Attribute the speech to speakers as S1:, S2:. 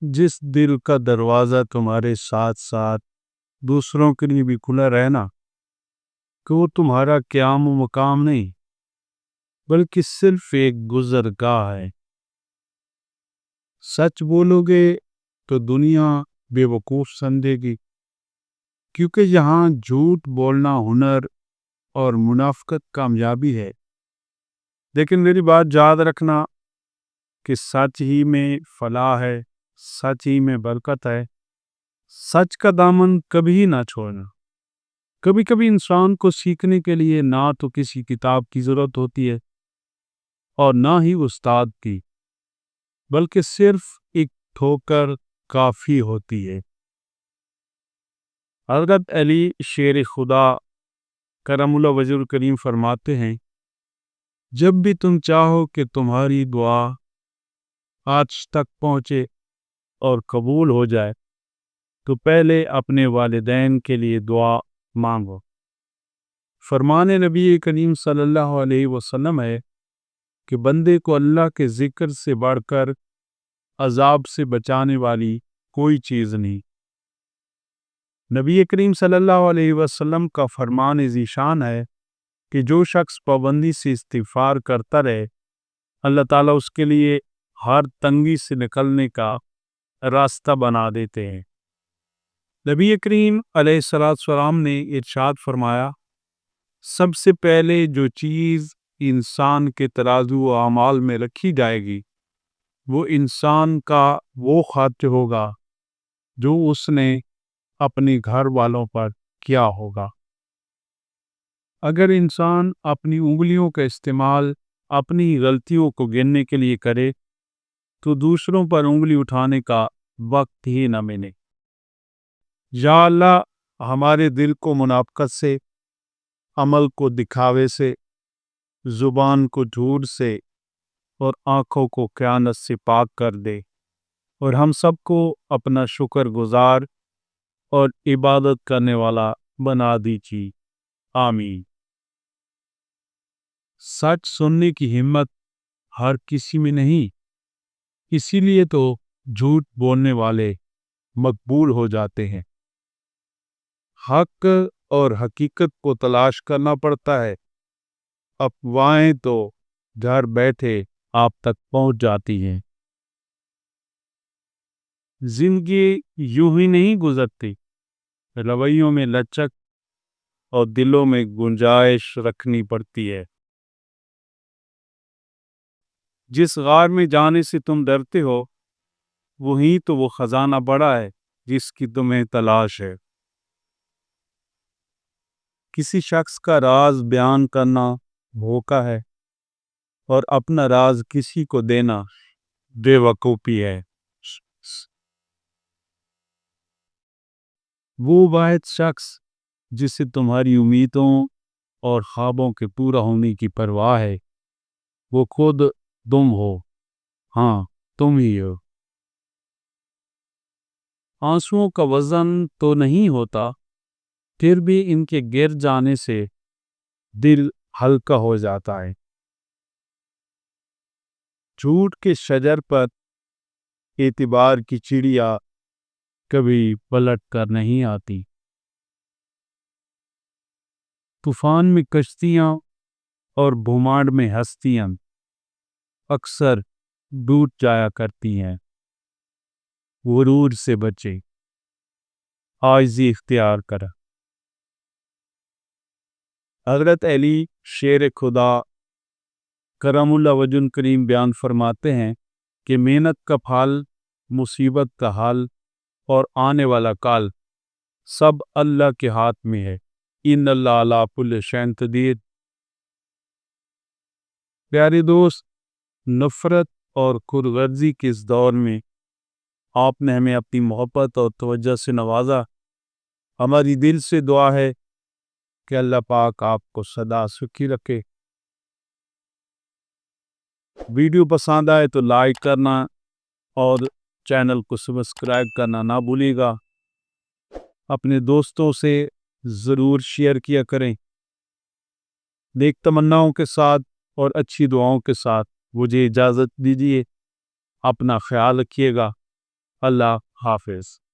S1: جس دل کا دروازہ تمہارے ساتھ ساتھ دوسروں کے لیے بھی کھلا رہنا کہ وہ تمہارا قیام و مقام نہیں بلکہ صرف ایک گزرگاہ ہے۔ سچ بولو گے تو دنیا بے وقوف سمجھے گی، کیونکہ یہاں جھوٹ بولنا ہنر اور منافقت کامیابی ہے۔ لیکن میری بات یاد رکھنا کہ سچ ہی میں فلاح ہے، سچ ہی میں برکت ہے۔ سچ کا دامن کبھی نہ چھوڑنا۔ کبھی کبھی انسان کو سیکھنے کے لیے نہ تو کسی کتاب کی ضرورت ہوتی ہے اور نہ ہی استاد کی، بلکہ صرف ایک ٹھوکر کافی ہوتی ہے۔ حضرت علی شیر خدا کرم اللہ وجہ کریم فرماتے ہیں، جب بھی تم چاہو کہ تمہاری دعا آج تک پہنچے اور قبول ہو جائے تو پہلے اپنے والدین کے لیے دعا مانگو۔ فرمان نبی کریم صلی اللہ علیہ وسلم ہے کہ بندے کو اللہ کے ذکر سے بڑھ کر عذاب سے بچانے والی کوئی چیز نہیں۔ نبی کریم صلی اللہ علیہ وسلم کا فرمان ذیشان ہے کہ جو شخص پابندی سے استغفار کرتا رہے، اللہ تعالیٰ اس کے لیے ہر تنگی سے نکلنے کا راستہ بنا دیتے ہیں۔ نبی کریم علیہ السلام نے ارشاد فرمایا، سب سے پہلے جو چیز انسان کے ترازو و اعمال میں رکھی جائے گی وہ انسان کا وہ خرچ ہوگا جو اس نے اپنے گھر والوں پر کیا ہوگا۔ اگر انسان اپنی انگلیوں کا استعمال اپنی غلطیوں کو گننے کے لیے کرے تو دوسروں پر انگلی اٹھانے کا وقت ہی نہ ملے۔ یا اللہ ہمارے دل کو منافقت سے، عمل کو دکھاوے سے، زبان کو جھوٹ سے اور آنکھوں کو خیانت سے پاک کر دے، اور ہم سب کو اپنا شکر گزار اور عبادت کرنے والا بنا دیجیے، آمین۔ سچ سننے کی ہمت ہر کسی میں نہیں، اسی لیے تو جھوٹ بولنے والے مقبول ہو جاتے ہیں۔ حق اور حقیقت کو تلاش کرنا پڑتا ہے، افواہیں تو گھر بیٹھے آپ تک پہنچ جاتی ہیں۔ زندگی یوں ہی نہیں گزرتی، رویوں میں لچک اور دلوں میں گنجائش رکھنی پڑتی ہے۔ جس غار میں جانے سے تم ڈرتے ہو وہی تو وہ خزانہ بڑا ہے جس کی تمہیں تلاش ہے۔ کسی شخص کا راز بیان کرنا دھوکہ ہے اور اپنا راز کسی کو دینا بے وقوفی ہے۔ وہ واحد شخص جسے تمہاری امیدوں اور خوابوں کے پورا ہونے کی پرواہ ہے وہ خود تم ہو، ہاں تم ہی ہو۔ آنسوؤں کا وزن تو نہیں ہوتا، پھر بھی ان کے گر جانے سے دل ہلکا ہو جاتا ہے۔ جھوٹ کے شجر پر اعتبار کی چڑیا کبھی پلٹ کر نہیں آتی۔ طوفان میں کشتیاں اور بھومانڈ میں ہستیاں اکثر ڈوب جایا کرتی ہیں۔ غرور سے بچے، عاجزی اختیار کریں۔ حضرت علی شیر خدا کرم اللہ وجہ کریم بیان فرماتے ہیں کہ محنت کا پھل، مصیبت کا حل اور آنے والا کل سب اللہ کے ہاتھ میں ہے۔ ان اللہ علی کل شیء قدیر۔ پیارے دوست، نفرت اور خودغرضی کے اس دور میں آپ نے ہمیں اپنی محبت اور توجہ سے نوازا۔ ہماری دل سے دعا ہے کہ اللہ پاک آپ کو سدا سکھی رکھے۔ ویڈیو پسند آئے تو لائک کرنا اور چینل کو سبسکرائب کرنا نہ بھولیے گا۔ اپنے دوستوں سے ضرور شیئر کیا کریں۔ نیک تمناؤں کے ساتھ اور اچھی دعاؤں کے ساتھ مجھے اجازت دیجیے۔ اپنا خیال رکھیے گا۔ اللہ حافظ۔